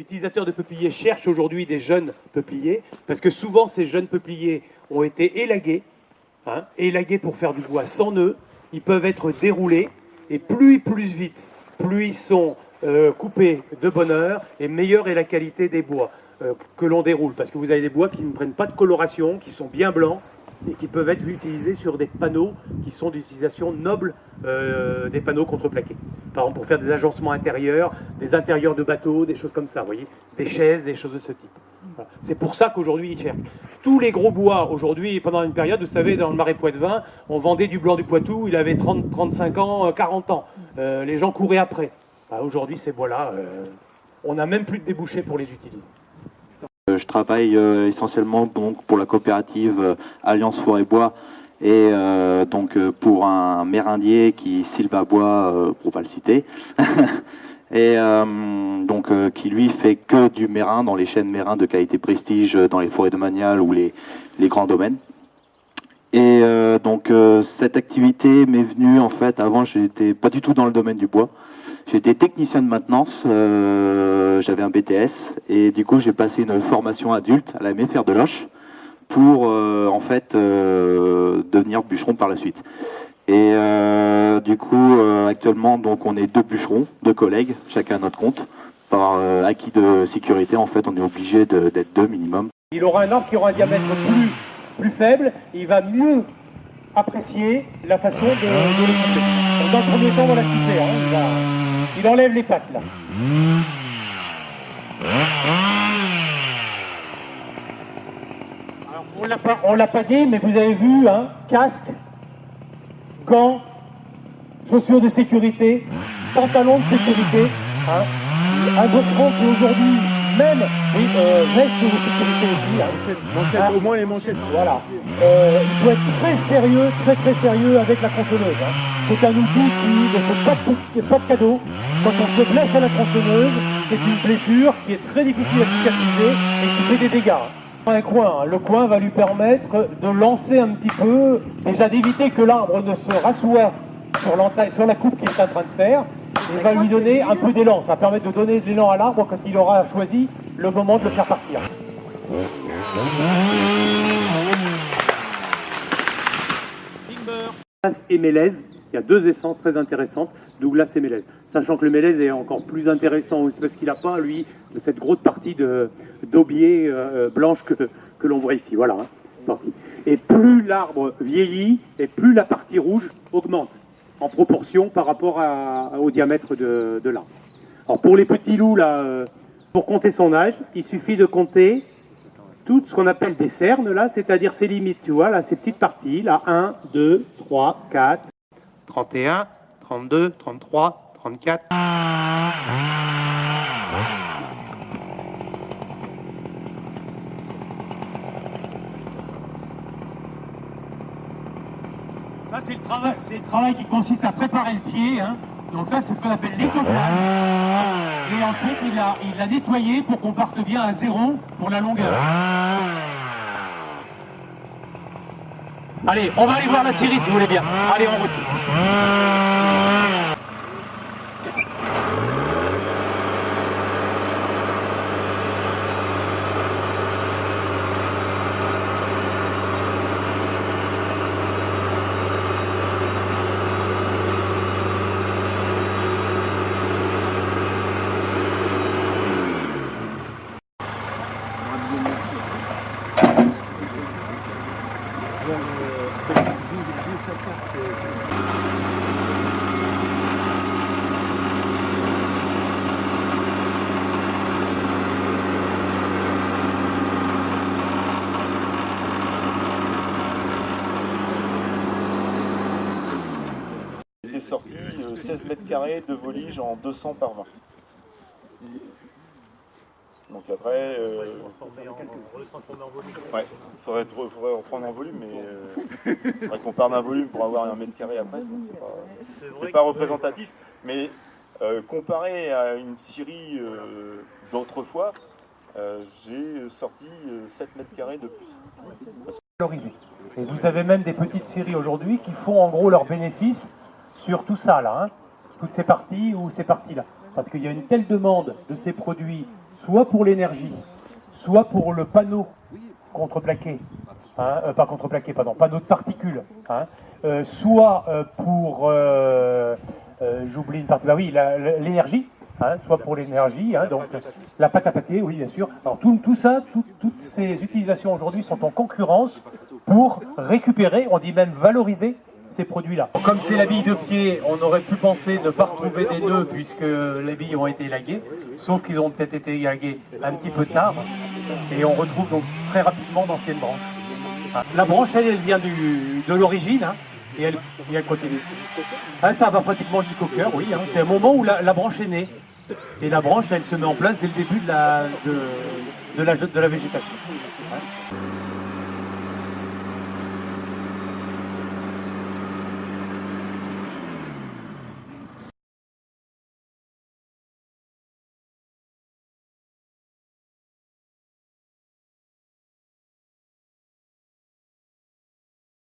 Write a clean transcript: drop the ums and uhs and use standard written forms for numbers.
utilisateurs de peupliers cherchent aujourd'hui des jeunes peupliers, parce que souvent ces jeunes peupliers ont été élagués, élagués pour faire du bois sans nœuds, ils peuvent être déroulés, et plus ils poussent vite, plus ils sont coupés de bonne heure, et meilleure est la qualité des bois que l'on déroule, parce que vous avez des bois qui ne prennent pas de coloration, qui sont bien blancs, et qui peuvent être utilisés sur des panneaux qui sont d'utilisation noble, des panneaux contreplaqués. Par exemple, pour faire des agencements intérieurs, des intérieurs de bateaux, des choses comme ça, vous voyez, des chaises, des choses de ce type. Voilà. C'est pour ça qu'aujourd'hui, ils cherchent. Tous les gros bois, aujourd'hui, pendant une période, vous savez, dans le Marais Poitevin, on vendait du blanc du Poitou, il avait 30, 35 ans, 40 ans. Les gens couraient après. Aujourd'hui, ces bois-là, on n'a même plus de débouchés pour les utiliser. Je travaille essentiellement donc pour la coopérative Alliance Forêt Bois et donc pour un mérindier qui Sylva Bois, pour pas le citer, et donc qui lui fait que du mérin dans les chênes mérins de qualité prestige dans les forêts domaniales ou les grands domaines. Et donc cette activité m'est venue en fait, avant j'étais pas du tout dans le domaine du bois. J'étais technicien de maintenance, j'avais un BTS et du coup j'ai passé une formation adulte à la MFR de Loches pour en fait devenir bûcheron par la suite. Et du coup actuellement donc on est 2 bûcherons, 2 collègues, chacun à notre compte. Par acquis de sécurité en fait on est obligé d'être 2 minimum. Il aura un arbre qui aura un diamètre plus faible, et il va mieux apprécier la façon de le couper. Donc dans le premier temps on va la couper, il enlève les pattes là. Alors, on l'a pas dit, mais vous avez vu, casque, gants, chaussures de sécurité, pantalons de sécurité, un bûcheron qui aujourd'hui même veste de sécurité aussi. Au moins les manchettes. Voilà. Il faut être très sérieux avec la tronçonneuse. C'est un outil qui ne fait pas de cadeau. Quand on se blesse à la tronçonneuse, c'est une blessure qui est très difficile à cicatriser et qui fait des dégâts. Un coin, le coin va lui permettre de lancer un petit peu, déjà d'éviter que l'arbre ne se rassoie sur la coupe qu'il est en train de faire. Il va lui donner un peu d'élan, ça va permettre de donner de l'élan à l'arbre quand il aura choisi le moment de le faire partir. Douglas et Mélèze, il y a 2 essences très intéressantes, Douglas et Mélèze. Sachant que le Mélèze est encore plus intéressant aussi parce qu'il n'a pas, lui, cette grosse partie d'aubier blanche que l'on voit ici. Voilà. Et plus l'arbre vieillit, et plus la partie rouge augmente en proportion par rapport au diamètre de l'arbre. Alors pour les petits loups, là, pour compter son âge, il suffit de compter tout ce qu'on appelle des cernes, là, c'est-à-dire ses limites, tu vois, là, ces petites parties, là, 1, 2, 3, 4, 31, 32, 33, 34. Ça, c'est le travail qui consiste à préparer le pied. Donc ça, c'est ce qu'on appelle l'écoplage. Et ensuite, il l'a nettoyé pour qu'on parte bien à 0 pour la longueur. Allez, on va aller voir la scierie si vous voulez bien. Allez, en route. Sorti 16 mètres carrés de volige en 200 par 20. Donc après, ouais, faudrait reprendre en volume, mais faudrait qu'on parle d'un volume pour avoir 1 mètre carré après, c'est pas représentatif. Mais comparé à une scierie d'autrefois, j'ai sorti 7 mètres carrés de plus. Et vous avez même des petites scieries aujourd'hui qui font en gros leurs bénéfices sur tout ça là, toutes ces parties ou ces parties là. Parce qu'il y a une telle demande de ces produits soit pour l'énergie, soit pour le panneau contreplaqué, pas contreplaqué, pardon, panneau de particules, soit pour, j'oublie une partie, bah oui, l'énergie, soit pour l'énergie, donc la pâte à pâté, oui bien sûr. Alors tout ça, toutes ces utilisations aujourd'hui sont en concurrence pour récupérer, on dit même valoriser ces produits-là. Comme c'est la bille de pied, on aurait pu penser ne pas retrouver des nœuds puisque les billes ont été élaguées, sauf qu'ils ont peut-être été élaguées un petit peu tard, et on retrouve donc très rapidement d'anciennes branches. La branche, elle vient de l'origine, et elle continue. Ça va pratiquement jusqu'au cœur, oui. C'est un moment où la branche est née. Et la branche, elle se met en place dès le début de la végétation.